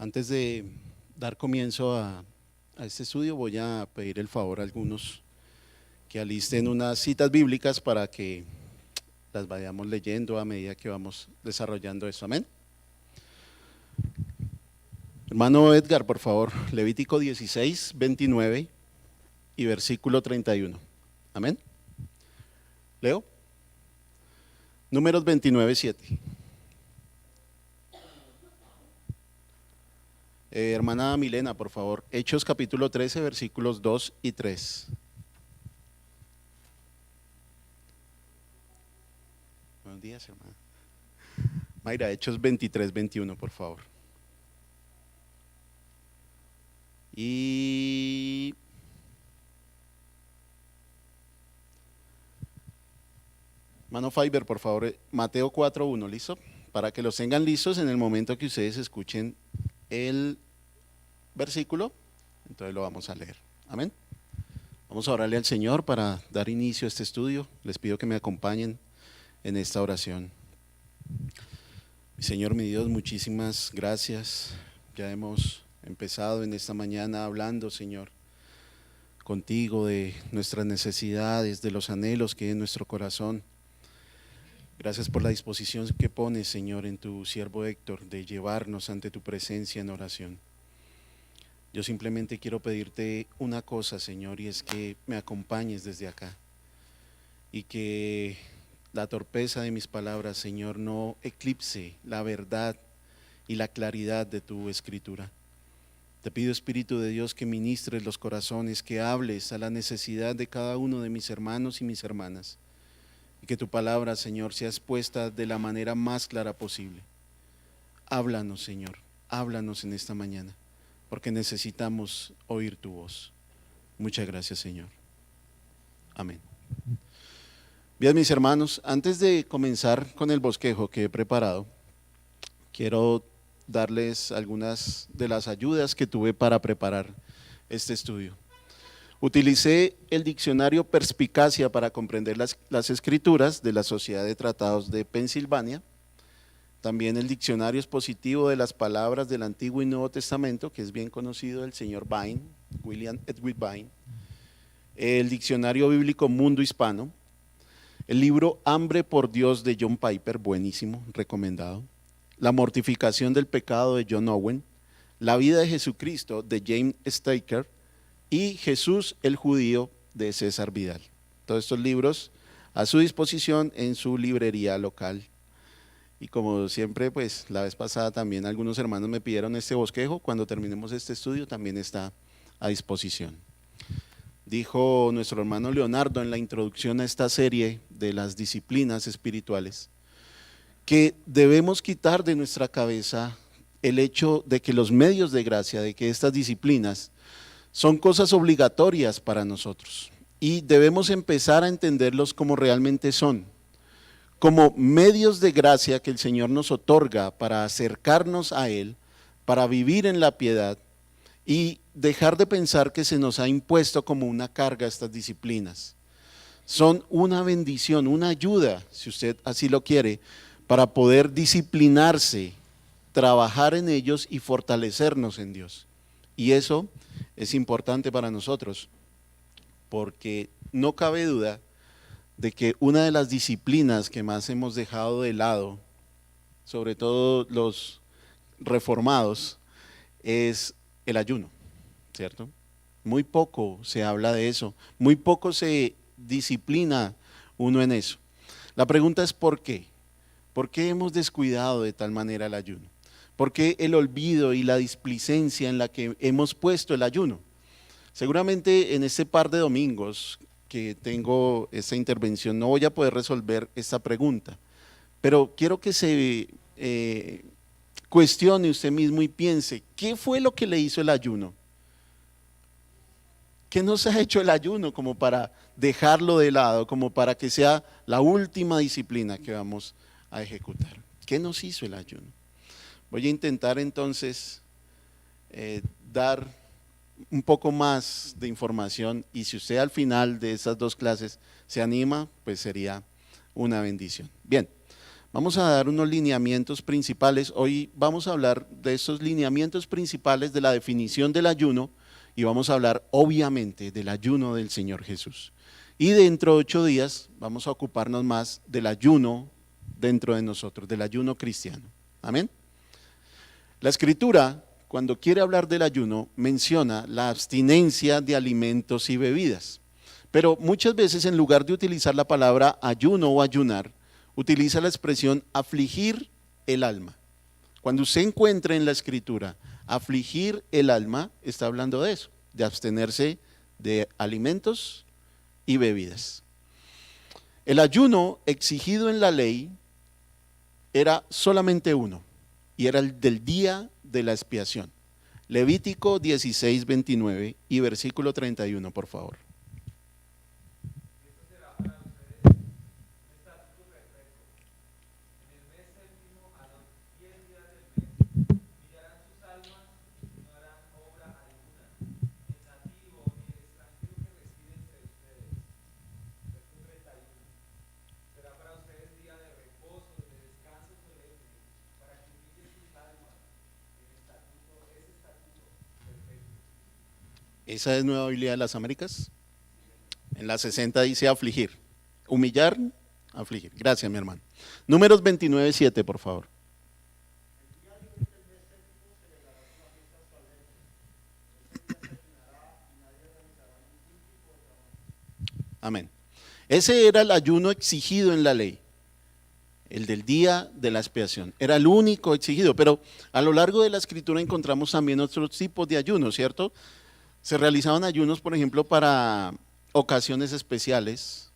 Antes de dar comienzo a este estudio, voy a pedir el favor a algunos que alisten unas citas bíblicas para que las vayamos leyendo a medida que vamos desarrollando esto. Amén. Hermano Edgar, por favor, Levítico 16, 29 y versículo 31. Amén. Leo. Números 29, 7. Hermana Milena, por favor, Hechos capítulo 13, versículos 2 y 3. Buenos días, hermana. Mayra, Hechos 23, 21, por favor. Y hermano Fiber, por favor, Mateo 4, 1, ¿listo? Para que los tengan listos en el momento que ustedes escuchen el versículo, entonces lo vamos a leer. Amén. Vamos a orarle al Señor para dar inicio a este estudio. Les pido que me acompañen en esta oración. Mi Señor, mi Dios, muchísimas gracias. Ya hemos empezado en esta mañana hablando, Señor, contigo de nuestras necesidades, de los anhelos que hay en nuestro corazón. Gracias por la disposición que pones, Señor, en tu siervo Héctor de llevarnos ante tu presencia en oración. Yo simplemente quiero pedirte una cosa, Señor, y es que me acompañes desde acá y que la torpeza de mis palabras, Señor, no eclipse la verdad y la claridad de tu escritura. Te pido, Espíritu de Dios, que ministres los corazones, que hables a la necesidad de cada uno de mis hermanos y mis hermanas, y que tu palabra, Señor, sea expuesta de la manera más clara posible. Háblanos, Señor, háblanos en esta mañana, porque necesitamos oír tu voz. Muchas gracias, Señor. Amén. Bien, mis hermanos, antes de comenzar con el bosquejo que he preparado, quiero darles algunas de las ayudas que tuve para preparar este estudio. Utilicé el diccionario Perspicacia para comprender las escrituras de la Sociedad de Tratados de Pensilvania, también el diccionario expositivo de las palabras del Antiguo y Nuevo Testamento, que es bien conocido del señor Vine, William Edwin Vine, el diccionario bíblico Mundo Hispano, el libro Hambre por Dios de John Piper, buenísimo, recomendado, La mortificación del pecado de John Owen, La vida de Jesucristo de James Staker y Jesús el Judío de César Vidal. Todos estos libros a su disposición en su librería local. Y como siempre, pues la vez pasada también algunos hermanos me pidieron este bosquejo. Cuando terminemos este estudio también está a disposición. Dijo nuestro hermano Leonardo en la introducción a esta serie de las disciplinas espirituales que debemos quitar de nuestra cabeza el hecho de que los medios de gracia, de que estas disciplinas son cosas obligatorias para nosotros y debemos empezar a entenderlos como realmente son, como medios de gracia que el Señor nos otorga para acercarnos a Él, para vivir en la piedad y dejar de pensar que se nos ha impuesto como una carga estas disciplinas. Son una bendición, una ayuda, si usted así lo quiere, para poder disciplinarse, trabajar en ellos y fortalecernos en Dios. Y eso es importante para nosotros, porque no cabe duda de que una de las disciplinas que más hemos dejado de lado, sobre todo los reformados, es el ayuno, ¿cierto? Muy poco se habla de eso, muy poco se disciplina uno en eso. La pregunta es ¿por qué? ¿Por qué hemos descuidado de tal manera el ayuno? ¿Por qué el olvido y la displicencia en la que hemos puesto el ayuno? Seguramente en este par de domingos que tengo esta intervención no voy a poder resolver esta pregunta, pero quiero que se cuestione usted mismo y piense, ¿qué fue lo que le hizo el ayuno? ¿Qué nos ha hecho el ayuno como para dejarlo de lado, como para que sea la última disciplina que vamos a ejecutar? ¿Qué nos hizo el ayuno? Voy a intentar entonces dar un poco más de información y si usted al final de estas dos clases se anima, pues sería una bendición. Bien, Vamos a dar unos lineamientos principales. Hoy vamos a hablar de esos lineamientos principales de la definición del ayuno y vamos a hablar obviamente del ayuno del Señor Jesús. Y dentro de 8 días vamos a ocuparnos más del ayuno dentro de nosotros, del ayuno cristiano. Amén. La Escritura, cuando quiere hablar del ayuno, menciona la abstinencia de alimentos y bebidas. Pero muchas veces, en lugar de utilizar la palabra ayuno o ayunar, utiliza la expresión afligir el alma. Cuando usted encuentra en la Escritura afligir el alma, está hablando de eso, de abstenerse de alimentos y bebidas. El ayuno exigido en la ley era solamente uno, y era el del día de la expiación. Levítico 16, 29 y versículo 31, por favor. ¿Esa es Nueva Biblia de las Américas? En la 60 dice afligir. Humillar, afligir. Gracias, mi hermano. Números 29, 7, por favor. Amén. Ese era el ayuno exigido en la ley, el del día de la expiación. Era el único exigido, pero a lo largo de la Escritura encontramos también otros tipos de ayunos, ¿cierto? Se realizaban ayunos, por ejemplo, para ocasiones especiales,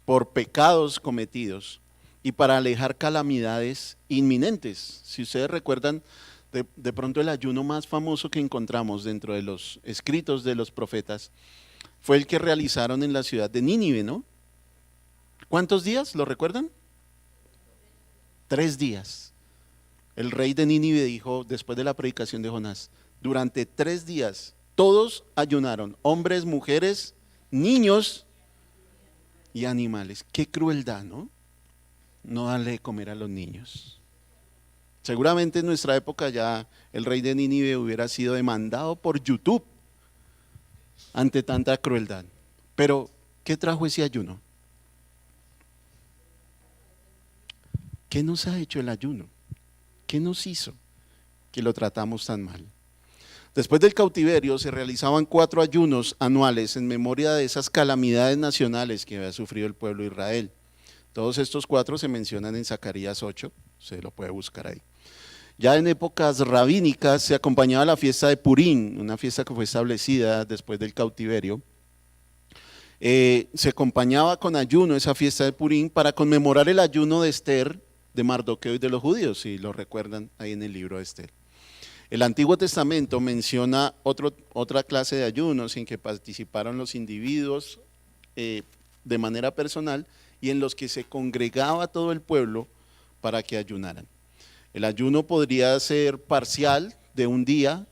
por pecados cometidos y para alejar calamidades inminentes. Si ustedes recuerdan, de pronto el ayuno más famoso que encontramos dentro de los escritos de los profetas fue el que realizaron en la ciudad de Nínive, ¿no? ¿Cuántos días? ¿Lo recuerdan? 3 días. El rey de Nínive dijo, después de la predicación de Jonás, durante 3 días todos ayunaron, hombres, mujeres, niños y animales. Qué crueldad, ¿no? No darle de comer a los niños. Seguramente en nuestra época ya el rey de Nínive hubiera sido demandado por YouTube ante tanta crueldad. Pero, ¿qué trajo ese ayuno? ¿Qué nos ha hecho el ayuno? ¿Qué nos hizo que lo tratamos tan mal? Después del cautiverio se realizaban 4 ayunos anuales en memoria de esas calamidades nacionales que había sufrido el pueblo de Israel. Todos estos 4 se mencionan en Zacarías 8, se lo puede buscar ahí. Ya en épocas rabínicas se acompañaba la fiesta de Purim, una fiesta que fue establecida después del cautiverio. Se acompañaba con ayuno esa fiesta de Purim para conmemorar el ayuno de Esther, de Mardoqueo y de los judíos, si lo recuerdan ahí en el libro de Esther. El Antiguo Testamento menciona otra clase de ayunos en que participaron los individuos de manera personal y en los que se congregaba todo el pueblo para que ayunaran. El ayuno podría ser parcial, de un día,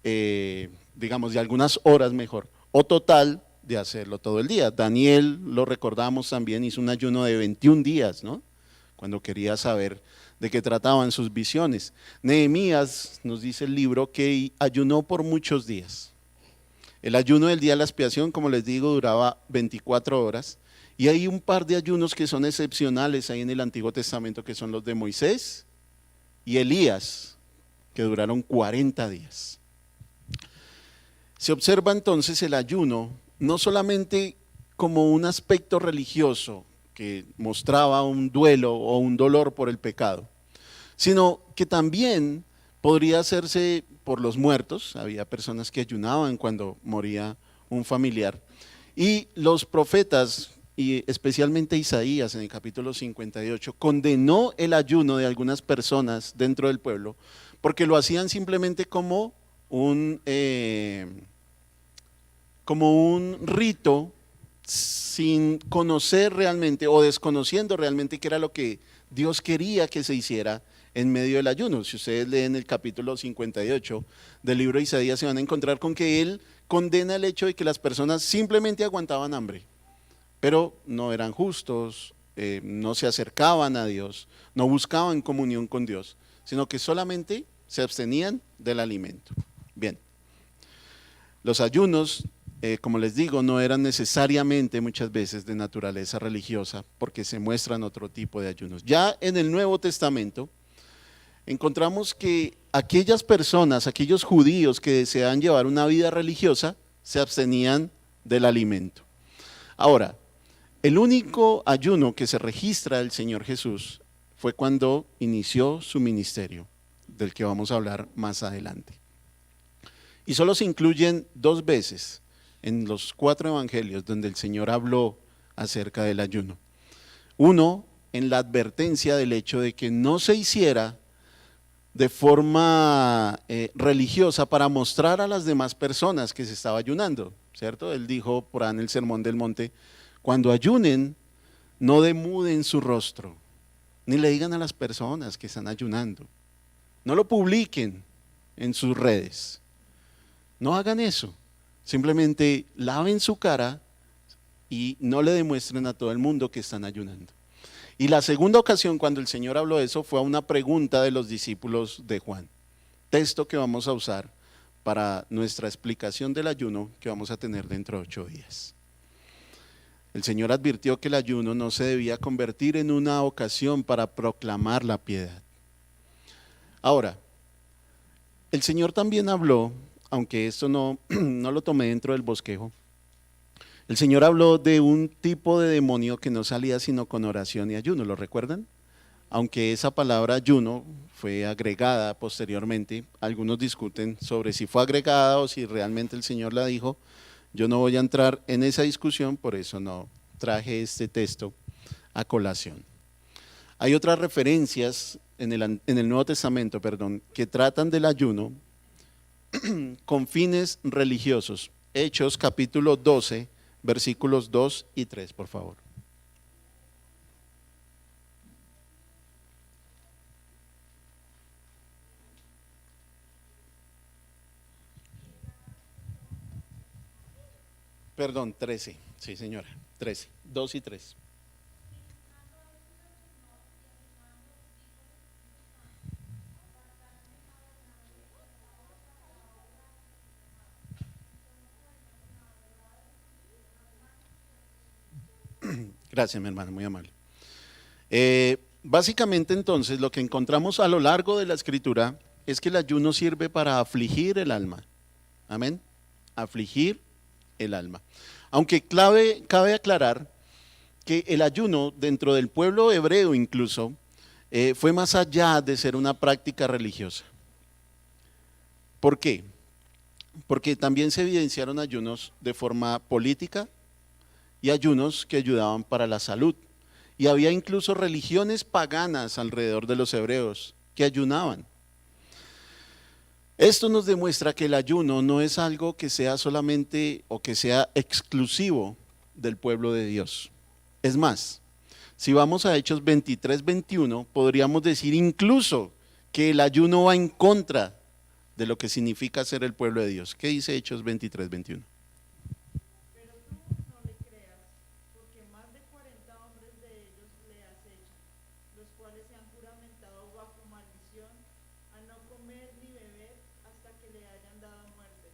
digamos de algunas horas mejor, o total, de hacerlo todo el día. Daniel, lo recordamos también, hizo un ayuno de 21 días, ¿no? Cuando quería saber de qué trataban sus visiones. Nehemías, nos dice el libro, que ayunó por muchos días. El ayuno del día de la expiación, como les digo, duraba 24 horas. Y hay un par de ayunos que son excepcionales ahí en el Antiguo Testamento, que son los de Moisés y Elías, que duraron 40 días. Se observa entonces el ayuno no solamente como un aspecto religioso que mostraba un duelo o un dolor por el pecado, sino que también podría hacerse por los muertos. Había personas que ayunaban cuando moría un familiar. Y los profetas, y especialmente Isaías en el capítulo 58, condenó el ayuno de algunas personas dentro del pueblo, porque lo hacían simplemente como un rito, sin conocer realmente o desconociendo realmente qué era lo que Dios quería que se hiciera en medio del ayuno. Si ustedes leen el capítulo 58 del libro de Isaías, se van a encontrar con que él condena el hecho de que las personas simplemente aguantaban hambre, pero no eran justos, no se acercaban a Dios, no buscaban comunión con Dios, sino que solamente se abstenían del alimento. Bien, los ayunos, como les digo, no eran necesariamente muchas veces de naturaleza religiosa, porque se muestran otro tipo de ayunos. Ya en el Nuevo Testamento encontramos que aquellas personas, aquellos judíos que deseaban llevar una vida religiosa, se abstenían del alimento. Ahora, el único ayuno que se registra del Señor Jesús fue cuando inició su ministerio, del que vamos a hablar más adelante. Y solo se incluyen 2 veces en los 4 evangelios donde el Señor habló acerca del ayuno. Uno, en la advertencia del hecho de que no se hiciera de forma religiosa para mostrar a las demás personas que se estaba ayunando, ¿cierto? Él dijo por ahí en el Sermón del Monte, cuando ayunen, no demuden su rostro, ni le digan a las personas que están ayunando, no lo publiquen en sus redes, no hagan eso, simplemente laven su cara y no le demuestren a todo el mundo que están ayunando. Y la segunda ocasión cuando el Señor habló de eso fue a una pregunta de los discípulos de Juan, texto que vamos a usar para nuestra explicación del ayuno que vamos a tener dentro de 8 días. El Señor advirtió que el ayuno no se debía convertir en una ocasión para proclamar la piedad. Ahora, el Señor también habló, aunque esto no lo tomé dentro del bosquejo, el Señor habló de un tipo de demonio que no salía sino con oración y ayuno, ¿lo recuerdan? Aunque esa palabra ayuno fue agregada posteriormente, algunos discuten sobre si fue agregada o si realmente el Señor la dijo. Yo no voy a entrar en esa discusión, por eso no traje este texto a colación. Hay otras referencias en el Nuevo Testamento, que tratan del ayuno con fines religiosos. Hechos capítulo 12, versículos 2 y 3, por favor. Perdón, 13, sí señora, 13, 2 y 3. Gracias, mi hermano, muy amable. Básicamente entonces lo que encontramos a lo largo de la escritura es que el ayuno sirve para afligir el alma. Amén. Afligir el alma. Aunque cabe aclarar que el ayuno dentro del pueblo hebreo incluso fue más allá de ser una práctica religiosa. ¿Por qué? Porque también se evidenciaron ayunos de forma política y ayunos que ayudaban para la salud. Y había incluso religiones paganas alrededor de los hebreos que ayunaban. Esto nos demuestra que el ayuno no es algo que sea solamente o que sea exclusivo del pueblo de Dios. Es más, si vamos a Hechos 23, 21, podríamos decir incluso que el ayuno va en contra de lo que significa ser el pueblo de Dios. ¿Qué dice Hechos 23, 21? Pero tú no le creas, porque más de 40 hombres de ellos le acechan, los cuales se han juramentado bajo maldición a no comer ni beber hasta que le hayan dado muerte,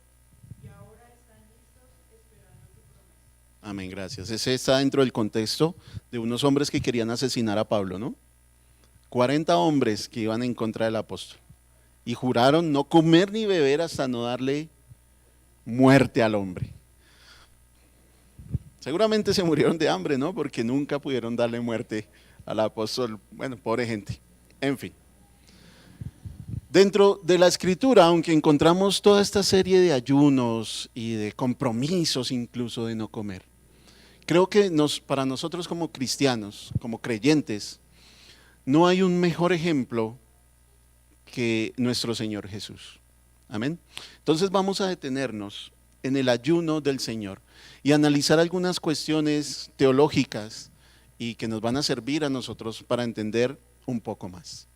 y ahora están listos esperando tu promesa. Amén, gracias. Ese está dentro del contexto de unos hombres que querían asesinar a Pablo, ¿no? 40 hombres que iban en contra del apóstol y juraron no comer ni beber hasta no darle muerte al hombre. Seguramente se murieron de hambre, ¿no? Porque nunca pudieron darle muerte al apóstol. Bueno, pobre gente. En fin. Dentro de la escritura, aunque encontramos toda esta serie de ayunos y de compromisos incluso de no comer, creo que para nosotros como cristianos, como creyentes, no hay un mejor ejemplo que nuestro Señor Jesús. Amén. Entonces vamos a detenernos en el ayuno del Señor y analizar algunas cuestiones teológicas y que nos van a servir a nosotros para entender un poco más.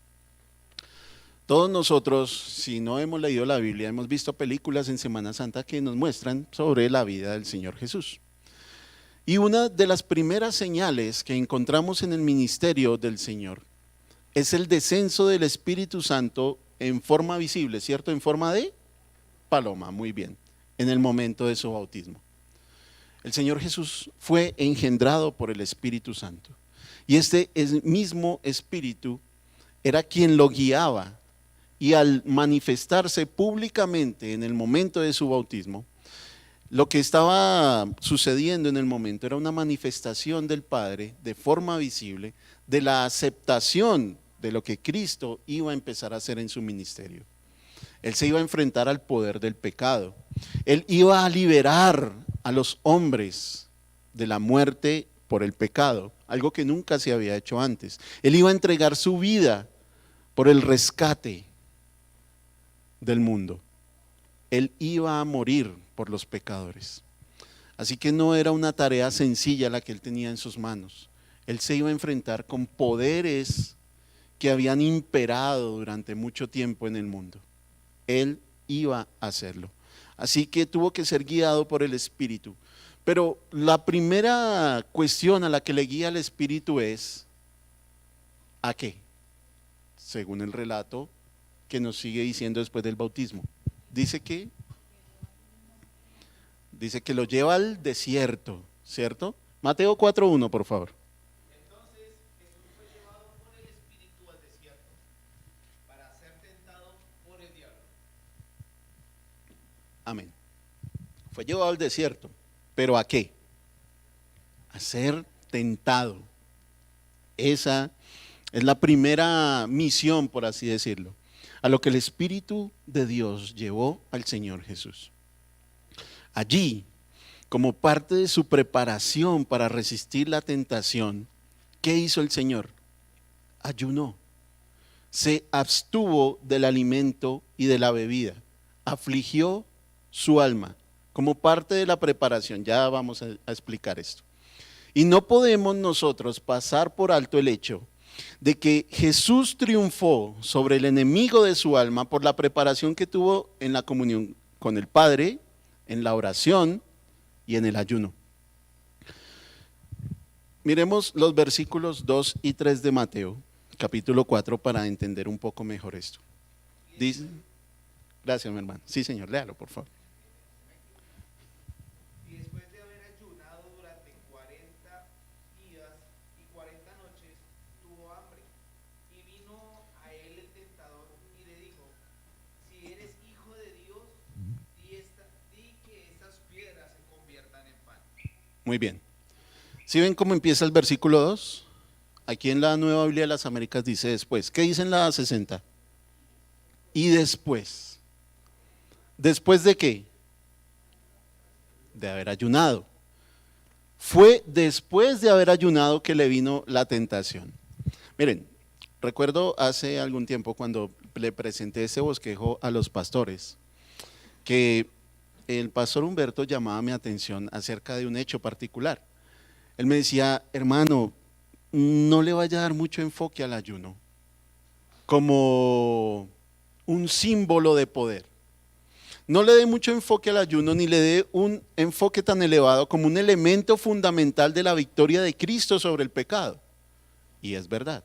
Todos nosotros, si no hemos leído la Biblia, hemos visto películas en Semana Santa que nos muestran sobre la vida del Señor Jesús. Y una de las primeras señales que encontramos en el ministerio del Señor es el descenso del Espíritu Santo en forma visible, ¿cierto? En forma de paloma, muy bien, en el momento de su bautismo. El Señor Jesús fue engendrado por el Espíritu Santo. Y este mismo Espíritu era quien lo guiaba. Y al manifestarse públicamente en el momento de su bautismo, lo que estaba sucediendo en el momento era una manifestación del Padre de forma visible de la aceptación de lo que Cristo iba a empezar a hacer en su ministerio. Él se iba a enfrentar al poder del pecado. Él iba a liberar a los hombres de la muerte por el pecado, algo que nunca se había hecho antes. Él iba a entregar su vida por el rescate del mundo. Él iba a morir por los pecadores. Así que no era una tarea sencilla la que él tenía en sus manos. Él se iba a enfrentar con poderes que habían imperado durante mucho tiempo en el mundo. Él iba a hacerlo. Así que tuvo que ser guiado por el Espíritu. Pero la primera cuestión a la que le guía el Espíritu es ¿a qué? Según el relato que nos sigue diciendo después del bautismo. Dice que lo lleva al desierto, ¿cierto? Mateo 4:1, por favor. Entonces Jesús fue llevado por el Espíritu al desierto para ser tentado por el diablo. Amén. Fue llevado al desierto, ¿pero a qué? A ser tentado. Esa es la primera misión, por así decirlo, a lo que el Espíritu de Dios llevó al Señor Jesús. Allí, como parte de su preparación para resistir la tentación, ¿qué hizo el Señor? Ayunó. Se abstuvo del alimento y de la bebida. Afligió su alma como parte de la preparación. Ya vamos a explicar esto. Y no podemos nosotros pasar por alto el hecho de que Jesús triunfó sobre el enemigo de su alma por la preparación que tuvo en la comunión con el Padre, en la oración y en el ayuno. Miremos los versículos 2 y 3 de Mateo, capítulo 4, para entender un poco mejor esto. Dice, gracias, mi hermano. Sí, señor, léalo, por favor. Y después de haber ayunado durante 40 días y 40 noches, tuvo hambre. Y vino a él el tentador y le dijo: si eres hijo de Dios, di que estas piedras se conviertan en pan. Muy bien. ¿Sí ven cómo empieza el versículo 2? Aquí en la Nueva Biblia de las Américas dice después. ¿Qué dice en la 60? Y después. ¿Después de qué? De haber ayunado. Fue después de haber ayunado que le vino la tentación. Miren, recuerdo hace algún tiempo cuando le presenté ese bosquejo a los pastores, que el pastor Humberto llamaba mi atención acerca de un hecho particular. Él me decía: hermano, no le vaya a dar mucho enfoque al ayuno como un símbolo de poder. No le dé mucho enfoque al ayuno, ni le dé un enfoque tan elevado como un elemento fundamental de la victoria de Cristo sobre el pecado. Y es verdad.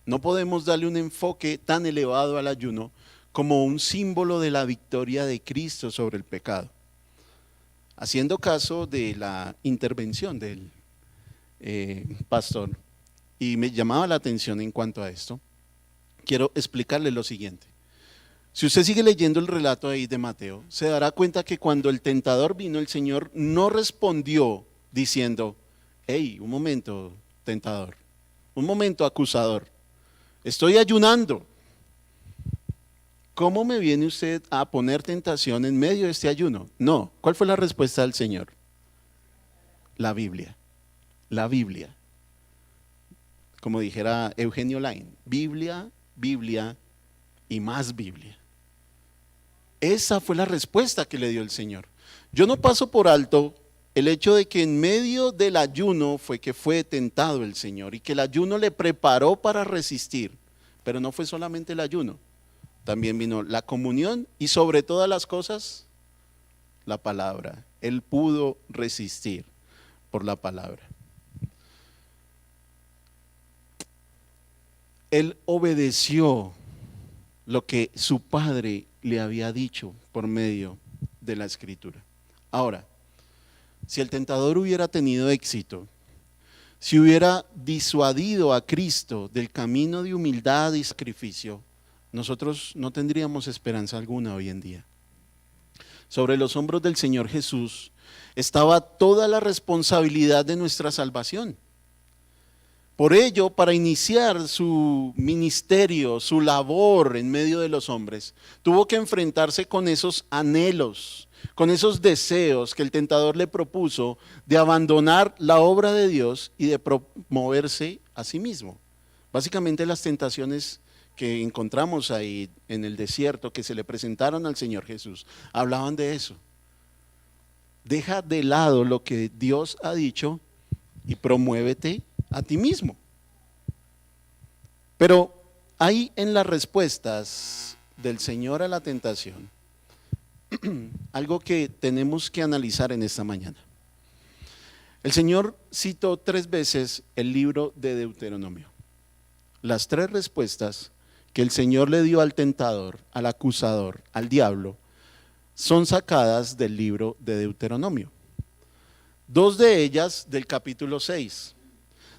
No podemos darle un enfoque tan elevado al ayuno como un símbolo de la victoria de Cristo sobre el pecado. Haciendo caso de la intervención del pastor, y me llamaba la atención en cuanto a esto, quiero explicarle lo siguiente. Si usted sigue leyendo el relato ahí de Mateo, se dará cuenta que cuando el tentador vino, el Señor no respondió diciendo: hey, un momento, tentador, un momento, acusador, estoy ayunando. ¿Cómo me viene usted a poner tentación en medio de este ayuno? No. ¿Cuál fue la respuesta del Señor? La Biblia. La Biblia. Como dijera Eugenio Lain, Biblia, Biblia y más Biblia. Esa fue la respuesta que le dio el Señor. Yo no paso por alto el hecho de que en medio del ayuno fue que fue tentado el Señor y que el ayuno le preparó para resistir. Pero no fue solamente el ayuno, también vino la comunión y sobre todas las cosas, la palabra. Él pudo resistir. por la palabra. Él obedeció lo que su padre le había dicho por medio de la escritura. Ahora, si el tentador hubiera tenido éxito, si hubiera disuadido a Cristo del camino de humildad y sacrificio, nosotros no tendríamos esperanza alguna hoy en día. Sobre los hombros del Señor Jesús estaba toda la responsabilidad de nuestra salvación. Por ello, para iniciar su ministerio, su labor en medio de los hombres, tuvo que enfrentarse con esos anhelos, con esos deseos que el tentador le propuso de abandonar la obra de Dios y de promoverse a sí mismo. Básicamente las tentaciones que encontramos ahí en el desierto, que se le presentaron al Señor Jesús, hablaban de eso. Deja de lado lo que Dios ha dicho y promuévete a ti mismo. Pero hay en las respuestas del Señor a la tentación algo que tenemos que analizar en esta mañana. El Señor citó 3 veces el libro de Deuteronomio. Las 3 respuestas que el Señor le dio al tentador, al acusador, al diablo, son sacadas del libro de Deuteronomio. 2 de ellas del capítulo 6,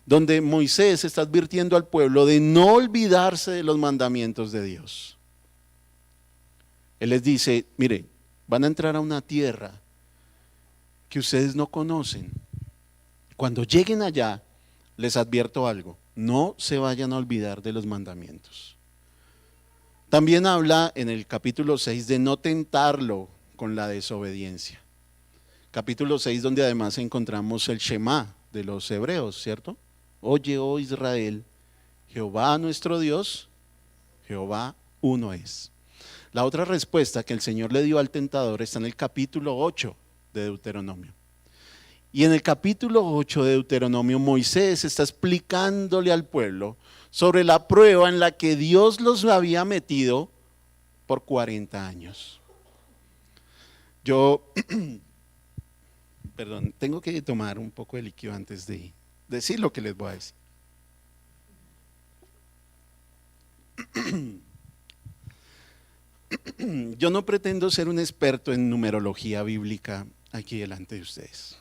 donde Moisés está advirtiendo al pueblo de no olvidarse de los mandamientos de Dios. Él les dice, mire, van a entrar a una tierra que ustedes no conocen. Cuando lleguen allá, les advierto algo, no se vayan a olvidar de los mandamientos. También habla en el capítulo 6 de no tentarlo con la desobediencia. Capítulo 6 donde además encontramos el Shema de los hebreos, ¿cierto? Oye, oh Israel, Jehová nuestro Dios, Jehová uno es. La otra respuesta que el Señor le dio al tentador está en el capítulo 8 de Deuteronomio. Y en el capítulo 8 de Deuteronomio, Moisés está explicándole al pueblo sobre la prueba en la que Dios los había metido por 40 años. Perdón, tengo que tomar un poco de líquido antes de decir lo que les voy a decir. Yo no pretendo ser un experto en numerología bíblica aquí delante de ustedes,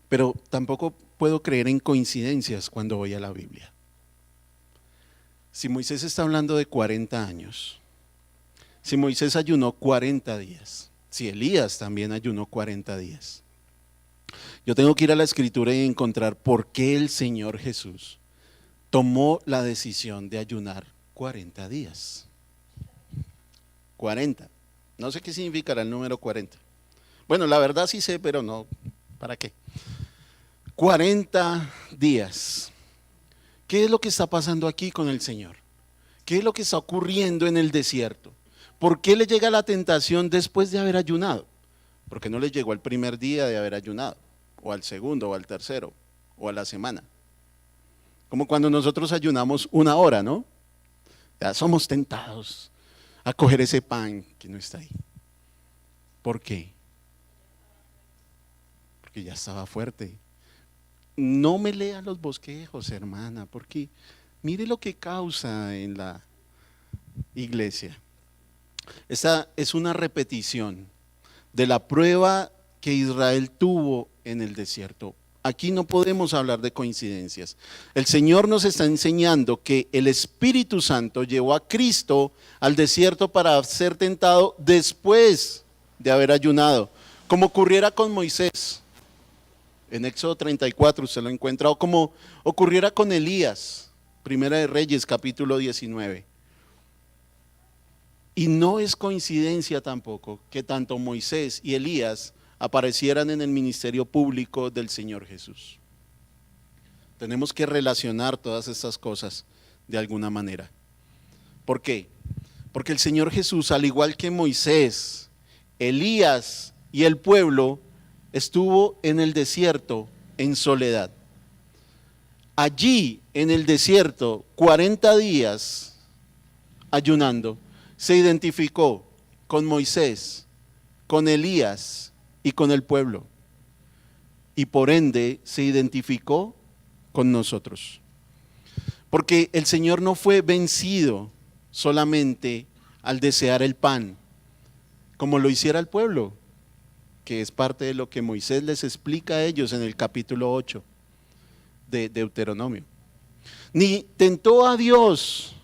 pero tampoco puedo creer en coincidencias cuando voy a la Biblia. Si Moisés está hablando de 40 años, si Moisés ayunó 40 días, si Elías también ayunó 40 días, yo tengo que ir a la Escritura y encontrar por qué el Señor Jesús tomó la decisión de ayunar 40 días. 40. No sé qué significará el número 40. Bueno, la verdad sí sé, pero no, ¿para qué? 40 días. ¿Qué es lo que está pasando aquí con el Señor? ¿Qué es lo que está ocurriendo en el desierto? ¿Por qué le llega la tentación después de haber ayunado? Porque no le llegó al primer día de haber ayunado, o al segundo, o al tercero, o a la semana. Como cuando nosotros ayunamos 1 hora, ¿no? Ya somos tentados a coger ese pan que no está ahí. ¿Por qué? Porque ya estaba fuerte. No me lea los bosquejos, hermana, porque mire lo que causa en la iglesia. Esta es una repetición de la prueba que Israel tuvo en el desierto. Aquí no podemos hablar de coincidencias. El Señor nos está enseñando que el Espíritu Santo llevó a Cristo al desierto para ser tentado después de haber ayunado, como ocurriera con Moisés. En Éxodo 34 usted lo encuentra, o como ocurriera con Elías, Primera de Reyes, capítulo 19. Y no es coincidencia tampoco que tanto Moisés y Elías aparecieran en el ministerio público del Señor Jesús. Tenemos que relacionar todas estas cosas de alguna manera. ¿Por qué? Porque el Señor Jesús, al igual que Moisés, Elías y el pueblo, estuvo en el desierto en soledad. Allí en el desierto, 40 días ayunando, se identificó con Moisés, con Elías y con el pueblo. y por ende se identificó con nosotros. Porque el Señor no fue vencido solamente al desear el pan, como lo hiciera el pueblo, que es parte de lo que Moisés les explica a ellos en el capítulo 8 de Deuteronomio. Ni tentó a Dios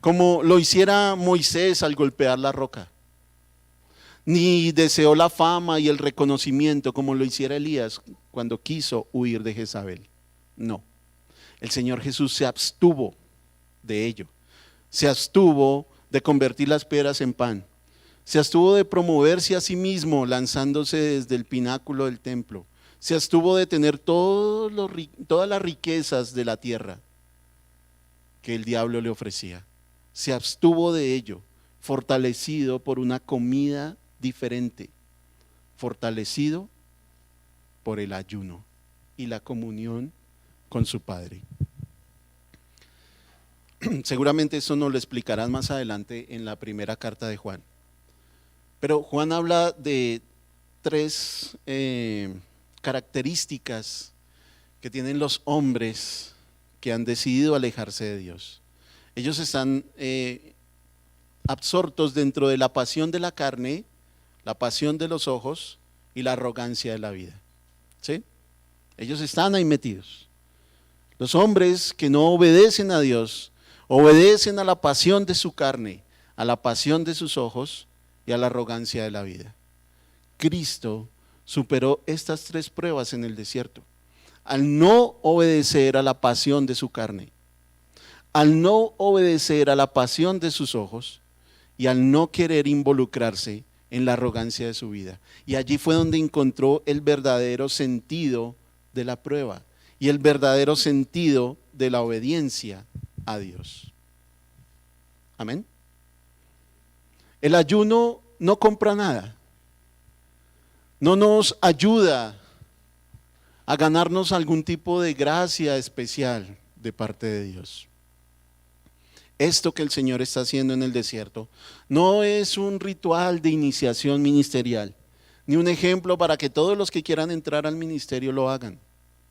como lo hiciera Moisés al golpear la roca. Ni deseó la fama y el reconocimiento como lo hiciera Elías cuando quiso huir de Jezabel. No, el Señor Jesús se abstuvo de ello. Se abstuvo de convertir las piedras en pan. Se abstuvo de promoverse a sí mismo lanzándose desde el pináculo del templo. Se abstuvo de tener todas las riquezas de la tierra que el diablo le ofrecía. Se abstuvo de ello, fortalecido por una comida diferente, fortalecido por el ayuno y la comunión con su Padre. Seguramente eso nos lo explicarán más adelante en la primera carta de Juan. Pero Juan habla de tres características que tienen los hombres que han decidido alejarse de Dios. Ellos están absortos dentro de la pasión de la carne, la pasión de los ojos y la arrogancia de la vida. ¿Sí? Ellos están ahí metidos. Los hombres que no obedecen a Dios, obedecen a la pasión de su carne, a la pasión de sus ojos y a la arrogancia de la vida. Cristo superó estas tres pruebas en el desierto. Al no obedecer a la pasión de su carne, al no obedecer a la pasión de sus ojos y al no querer involucrarse en la arrogancia de su vida. Y allí fue donde encontró el verdadero sentido de la prueba y el verdadero sentido de la obediencia a Dios. Amén. El ayuno no compra nada, no nos ayuda a ganarnos algún tipo de gracia especial de parte de Dios. Esto que el Señor está haciendo en el desierto no es un ritual de iniciación ministerial, ni un ejemplo para que todos los que quieran entrar al ministerio lo hagan.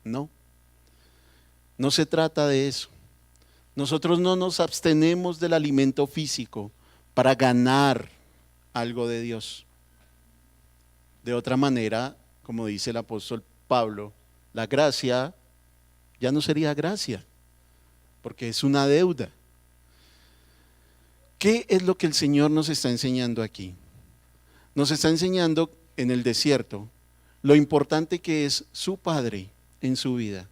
No, no se trata de eso. Nosotros no nos abstenemos del alimento físico para ganar algo de Dios. De otra manera, como dice el apóstol Pablo, la gracia ya no sería gracia, porque es una deuda. ¿Qué es lo que el Señor nos está enseñando aquí? Nos está enseñando en el desierto lo importante que es su Padre en su vida,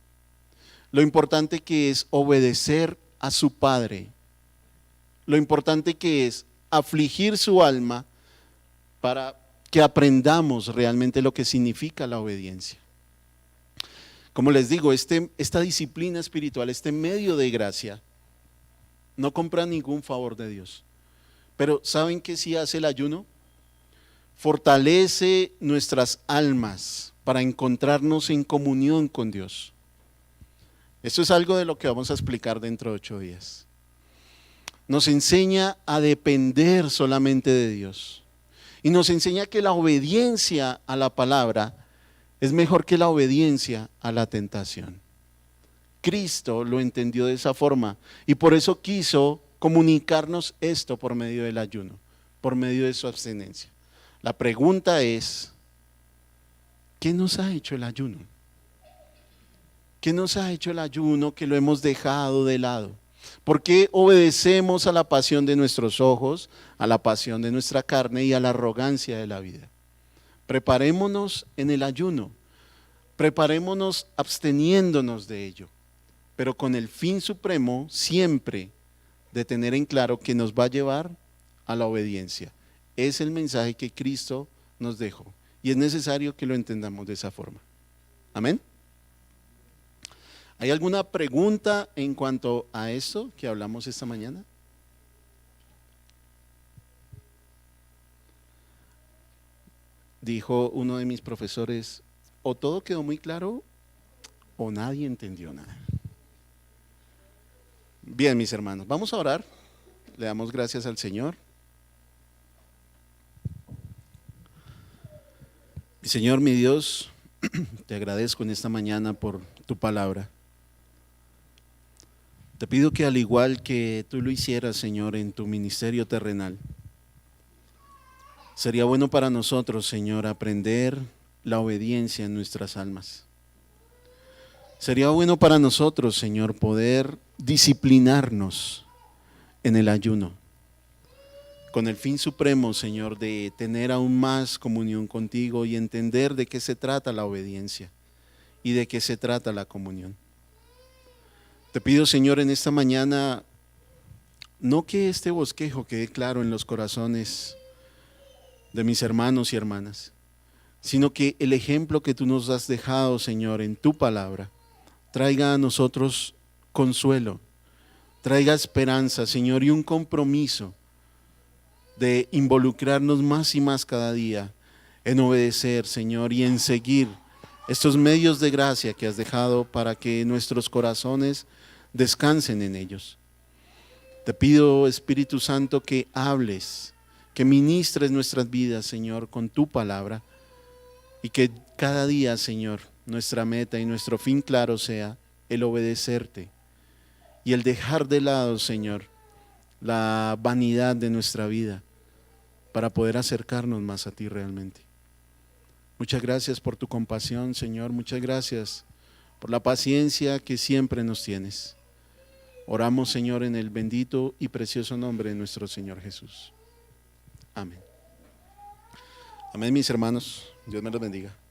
lo importante que es obedecer a su Padre, lo importante que es afligir su alma para que aprendamos realmente lo que significa la obediencia. Como les digo, esta disciplina espiritual, este medio de gracia, no compra ningún favor de Dios. Pero ¿saben qué sí hace el ayuno? Fortalece nuestras almas para encontrarnos en comunión con Dios. Esto es algo de lo que vamos a explicar dentro de 8 días. Nos enseña a depender solamente de Dios. Y nos enseña que la obediencia a la palabra es mejor que la obediencia a la tentación. Cristo lo entendió de esa forma y por eso quiso comunicarnos esto por medio del ayuno, por medio de su abstinencia. La pregunta es, ¿qué nos ha hecho el ayuno? ¿Qué nos ha hecho el ayuno que lo hemos dejado de lado? ¿Por qué obedecemos a la pasión de nuestros ojos, a la pasión de nuestra carne y a la arrogancia de la vida? Preparémonos en el ayuno, preparémonos absteniéndonos de ello, pero con el fin supremo siempre de tener en claro que nos va a llevar a la obediencia. Es el mensaje que Cristo nos dejó y es necesario que lo entendamos de esa forma. Amén. ¿Hay alguna pregunta en cuanto a esto que hablamos esta mañana? Dijo uno de mis profesores, o todo quedó muy claro o nadie entendió nada. Bien, mis hermanos, vamos a orar. Le damos gracias al Señor. Mi Señor, mi Dios, te agradezco en esta mañana por tu palabra. Te pido que al igual que tú lo hicieras, Señor, en tu ministerio terrenal, sería bueno para nosotros, Señor, aprender la obediencia en nuestras almas. Sería bueno para nosotros, Señor, poder disciplinarnos en el ayuno, con el fin supremo, Señor, de tener aún más comunión contigo y entender de qué se trata la obediencia y de qué se trata la comunión. Te pido, Señor, en esta mañana, no que este bosquejo quede claro en los corazones de mis hermanos y hermanas, sino que el ejemplo que tú nos has dejado, Señor, en tu palabra, traiga a nosotros consuelo, traiga esperanza, Señor, y un compromiso de involucrarnos más y más cada día en obedecer, Señor, y en seguir estos medios de gracia que has dejado para que nuestros corazones descansen en ellos. Te pido, Espíritu Santo, que hables, que ministres nuestras vidas, Señor, con tu palabra, y que cada día, Señor, nuestra meta y nuestro fin claro sea el obedecerte y el dejar de lado, Señor, la vanidad de nuestra vida para poder acercarnos más a ti realmente. Muchas gracias por tu compasión, Señor. Muchas gracias por la paciencia que siempre nos tienes. Oramos, Señor, en el bendito y precioso nombre de nuestro Señor Jesús. Amén. Amén, mis hermanos. Dios me los bendiga.